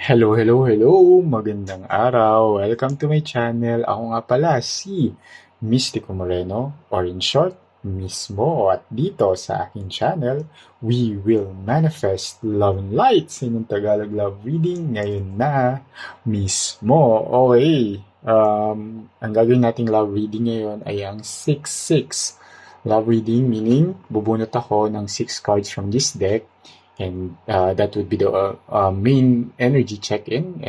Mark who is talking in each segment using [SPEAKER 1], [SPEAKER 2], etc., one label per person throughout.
[SPEAKER 1] Hello, hello, hello! Magandang araw! Welcome to my channel. Ako nga pala si Mystico Moreno, or in short, Mismo. At dito sa aking channel, we will manifest love and light sa inyong Tagalog love reading ngayon na mismo. Okay, ang gagawin nating love reading ngayon ay ang 6-6. Love reading meaning, bubunot ako ng 6 cards from this deck. And that would be the main energy check-in,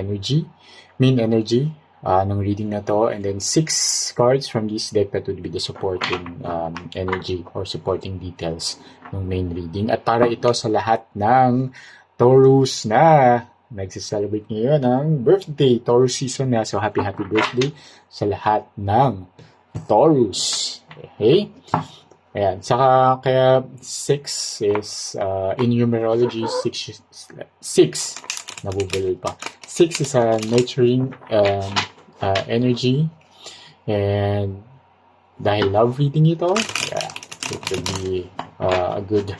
[SPEAKER 1] main energy ng reading na to. And then 6 cards from this deck, that would be the supporting energy or supporting details ng main reading. At para ito sa lahat ng Taurus na nagse-celebrate ngayon ng birthday, Taurus season na. So happy birthday sa lahat ng Taurus. Okay? Ayan. Saka, kaya 6 is, in numerology, 6, nabubulol pa. 6 is a nurturing energy. And dahil love reading ito, yeah, it will be a good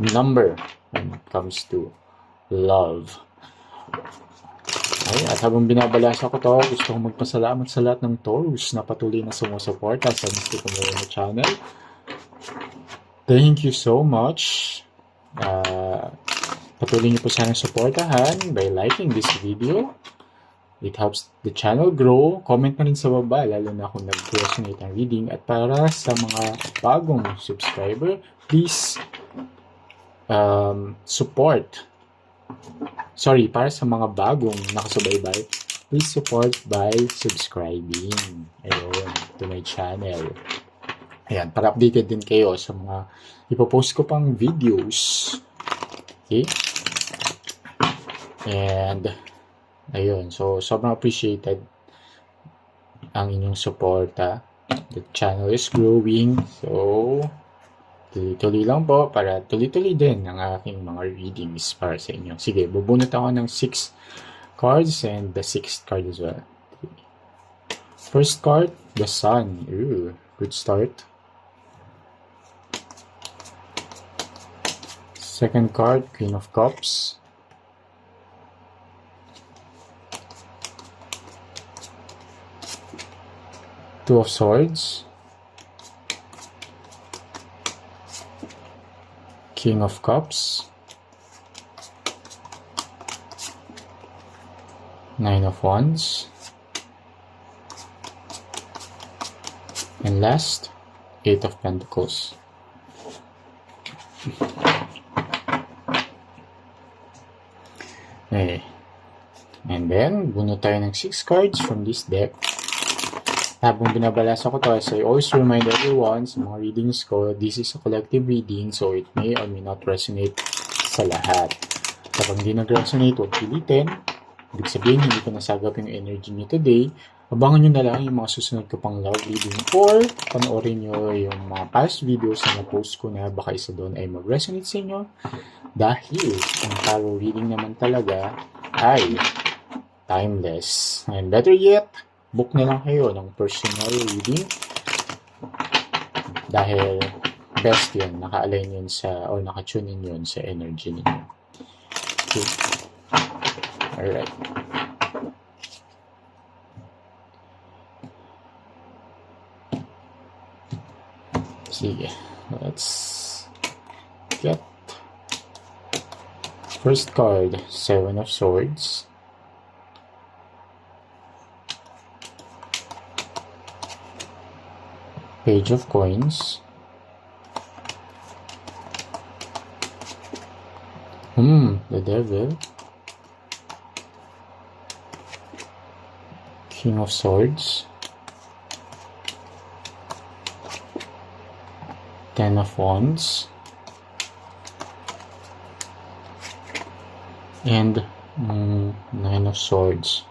[SPEAKER 1] number when it comes to love. Ay, at habang binabalasa ko to, gusto kong magpasalamat sa lahat ng Taurus na patuloy na sumusuporta sa Mystico Moreno channel. Thank you so much. Patuloy niyo po sanang suportahan by liking this video. It helps the channel grow. Comment na rin sa baba, lalo na kung nag-resonate ang reading. At para sa mga bagong subscriber, please support. Sorry, para sa mga bagong nakasubaybay, please support by subscribing. Ayun, to my channel. Ayan, para updated din kayo sa mga ipopost ko pang videos. Okay? And, ayun. So, sobrang appreciated ang inyong suporta. The channel is growing. So, tuloy-tuloy lang po para tuloy-tuloy din ang aking mga readings para sa inyo. Sige, bubunot ako ng 6 cards and the 6th card as well. First card, the Sun. Ooh, good start. Second card, Queen of Cups. Two of Swords. King of Cups. Nine of Wands. And last, Eight of Pentacles. Okay. And then, bunot tayo ng 6 cards from this deck. Habang binabalasa ko to, as I always remind everyone sa mga readings ko, this is a collective reading, so it may or may not resonate sa lahat. Kapag hindi nag-resonate, huwag pilitin. Ibig sabihin, hindi ko nasagap yung energy niyo today. Abangan nyo na lang yung mga susunod ko pang love reading or panoorin nyo yung mga past videos na na-post ko na baka isa doon ay mag-resonate sa inyo. Dahil ang tarot reading naman talaga ay timeless. And better yet, book na lang kayo ng personal reading. Dahil best yun, naka-align yun sa, or naka-tune in yun sa energy ninyo. Okay. Alright. Sige, let's get first card, Seven of Swords. Page of Coins. The Devil. King of Swords. Ten of Wands. And Nine of Swords.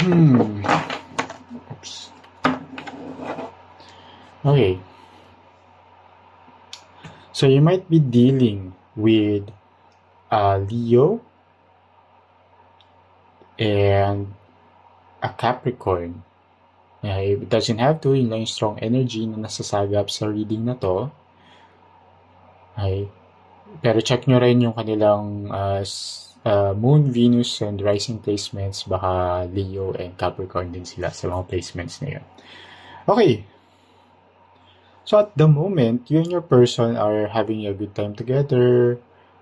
[SPEAKER 1] Oops. Okay. So you might be dealing with Leo and a Capricorn. It doesn't have to, yun lang yung strong energy na nasasagap sa reading na to. Pero check nyo rin yung kanilang Moon, Venus, and rising placements, baka Leo and Capricorn din sila sa mga placements na yun. Okay. So at the moment, you and your person are having a good time together.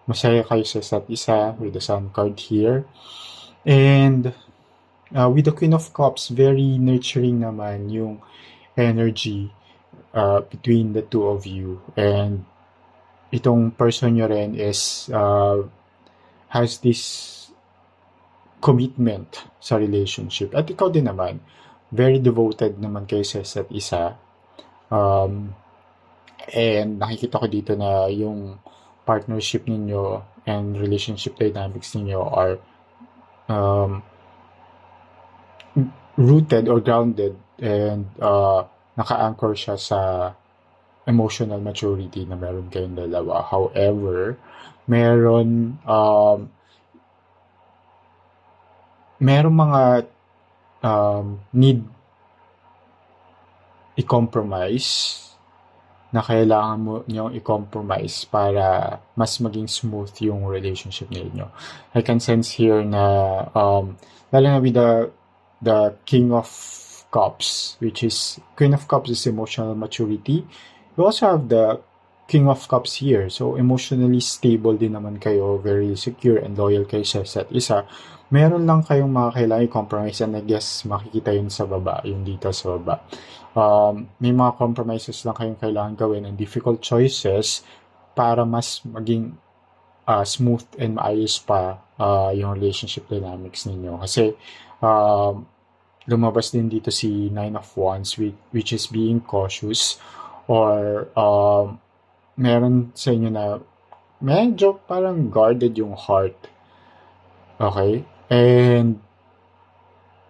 [SPEAKER 1] Masaya kayo sa isa't isa with the Sun card here. And with the Queen of Cups, very nurturing naman yung energy between the two of you. And itong person nyo rin is has this commitment sa relationship. At ikaw din naman, very devoted naman kayo sa isa't isa. And nakikita ko dito na yung partnership ninyo and relationship dynamics ninyo are rooted or grounded and naka-anchor siya sa emotional maturity na meron kayong dalawa. However, meron mga need i-compromise na kailangan mo niyong i-compromise para mas maging smooth yung relationship ninyo. I can sense here na lalo na with the King of Cups, which is Queen of Cups is emotional maturity. We also have the King of Cups here. So, emotionally stable din naman kayo, very secure and loyal kayo sa isa't isa. Meron lang kayong mga kailangan i-compromise and I guess makikita yun sa baba, yung dito sa baba. May mga compromises lang kayong kailangan gawin and difficult choices para mas maging smooth and maayos pa yung relationship dynamics ninyo. Kasi lumabas din dito si Nine of Wands which is being cautious or meron sa inyo na medyo parang guarded yung heart. Okay? And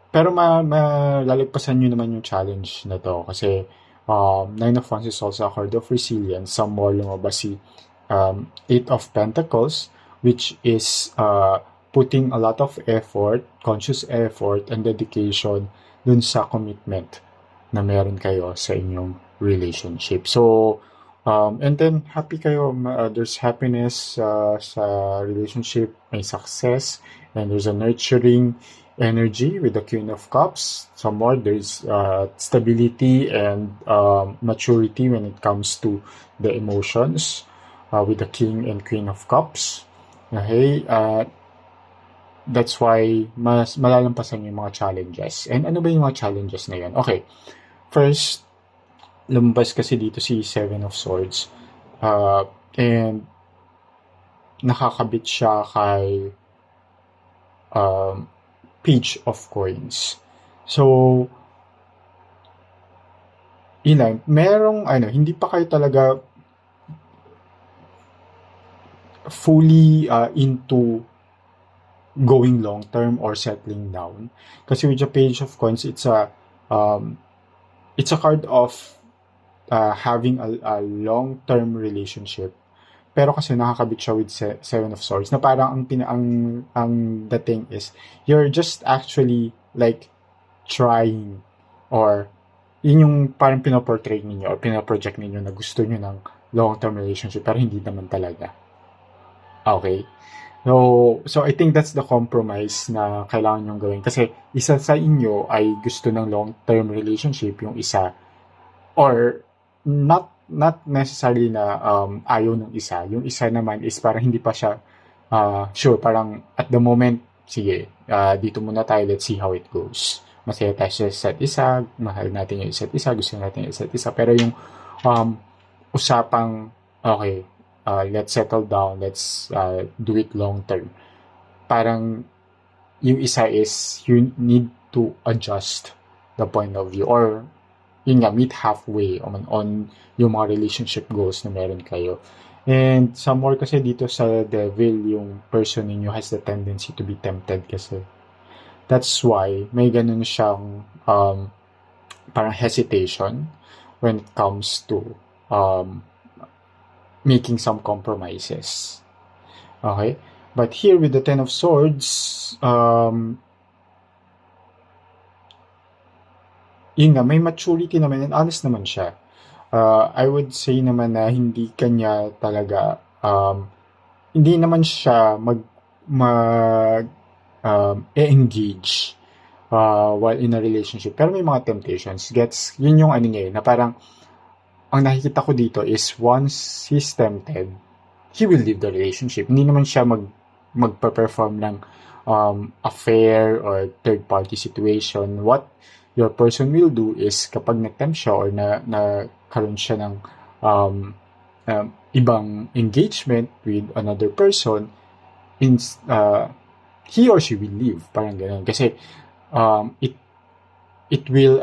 [SPEAKER 1] pero malalagpasan nyo naman yung challenge na to kasi Nine of Wands is also a card of resilience. Some more lumabas si Eight of Pentacles which is putting a lot of effort, conscious effort and dedication dun sa commitment na meron kayo sa inyong relationship. So, and then happy kayo, there's happiness sa relationship, may success, and there's a nurturing energy with the Queen of Cups. Some more, there's stability and maturity when it comes to the emotions with the King and Queen of Cups. Okay, that's why mas malalampasan yung mga challenges. And ano ba yung mga challenges na yun? Okay, first, lumabas kasi dito si Seven of Swords and nakakabit siya kay Page of Coins. So, ilan, merong hindi pa kayo talaga fully into going long term or settling down. Kasi with the Page of Coins, it's a card of having a long-term relationship. Pero kasi nakakabit siya with Seven of Swords na parang ang dating is you're just actually like trying or yun yung parang pinoportray ninyo or pinoproject ninyo na gusto nyo ng long-term relationship pero hindi naman talaga. Okay? So I think that's the compromise na kailangan nyong gawin. Kasi isa sa inyo ay gusto ng long-term relationship, yung isa or not necessarily na ayaw ng isa. Yung isa naman is parang hindi pa siya sure. Parang at the moment, sige, dito muna tayo, let's see how it goes. Masaya tayo sa isa't isa, mahal natin yung isa't isa, gusto natin yung isa't isa. Pero yung usapang, okay, let's settle down, let's do it long term. Parang yung isa is you need to adjust the point of view or yun nga, meet halfway on yung mga relationship goals na meron kayo. And some more kasi dito sa Devil, yung person ninyo has the tendency to be tempted kasi. That's why may ganun siyang parang hesitation when it comes to making some compromises. Okay? But here with the Ten of Swords, yun nga, may maturity naman and honest naman siya. I would say naman na hindi kanya talaga, hindi naman siya engage while in a relationship. Pero may mga temptations. Yun yung ano niya na parang, ang nakikita ko dito is once he's tempted, he will leave the relationship. Hindi naman siya magpa-perform ng affair or third-party situation. What your person will do is kapag na-tempt siya or nagkaroon siya ng ibang engagement with another person, he or she will leave. Parang ganun. Kasi it will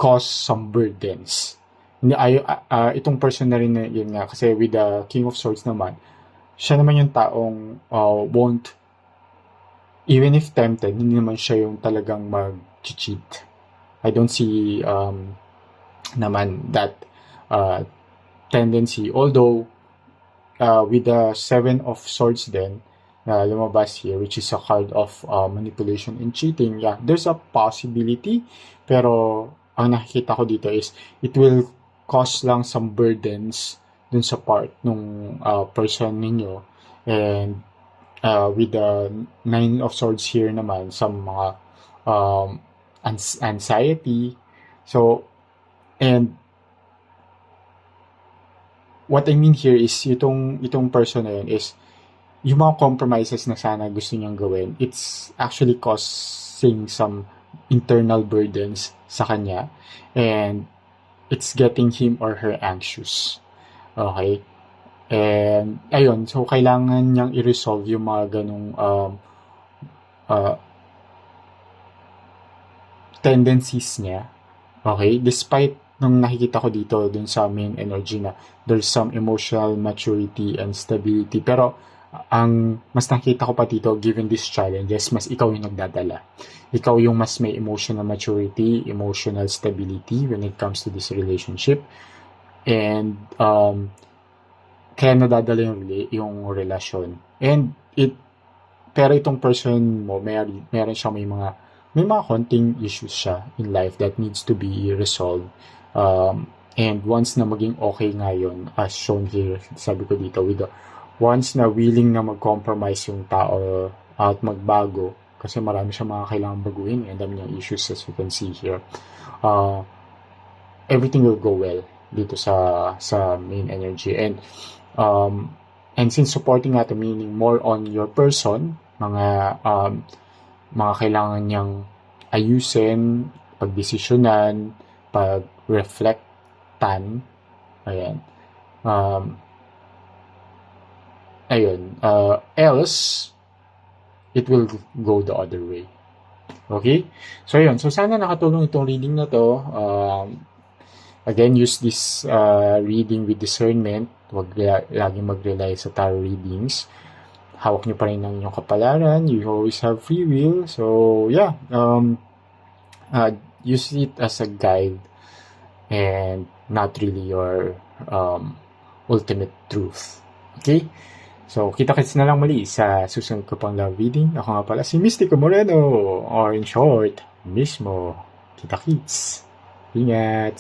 [SPEAKER 1] cause some burdens. Itong person na rin na yun nga, kasi with the King of Swords naman, siya naman yung taong won't, even if tempted, hindi naman siya yung talagang mag-cheat. I don't see naman that tendency. Although, with the Seven of Swords then, na lumabas here, which is a card of manipulation and cheating, yeah, there's a possibility, pero ang nakikita ko dito is it will cause lang some burdens dun sa part nung person ninyo. And with the Nine of Swords here naman, some mga anxiety. So, and what I mean here is itong person na yun is yung mga compromises na sana gusto niyang gawin, it's actually causing some internal burdens sa kanya, and it's getting him or her anxious. Okay? And ayun, so kailangan niyang i-resolve yung mga ganong tendencies niya. Okay? Despite nung nakikita ko dito dun sa main energy na there's some emotional maturity and stability, pero ang mas nakita ko pa dito, given these challenges, mas ikaw yung nagdadala. Ikaw yung mas may emotional maturity, emotional stability when it comes to this relationship. And kaya nadadala yung relasyon. And pero itong person mo, meron siya may mga konting issues siya in life that needs to be resolved. And once na maging okay nga yun, as shown here, sabi ko dito, once na willing na mag-compromise yung tao at magbago, kasi marami siya mga kailangan baguhin, and dami niyang issues as you can see here, everything will go well dito sa main energy. And since supporting natin, meaning more on your person, mga kailangan niyang ayusin, pagdesisyonan, pag-reflectan, ayan, else it will go the other way. Okay? So ayun, so sana nakatulong itong reading na to. Again, use this reading with discernment. Huwag laging mag-rely sa tarot readings. Hawak nyo pa rin ang inyong kapalaran. You always have free will. So yeah, use it as a guide and not really your ultimate truth. Okay? So, kita-kits na lang muli sa susunod ko pang love reading. Ako nga pala si Mystico Moreno, or in short, mismo. Kita-kits. Ingat!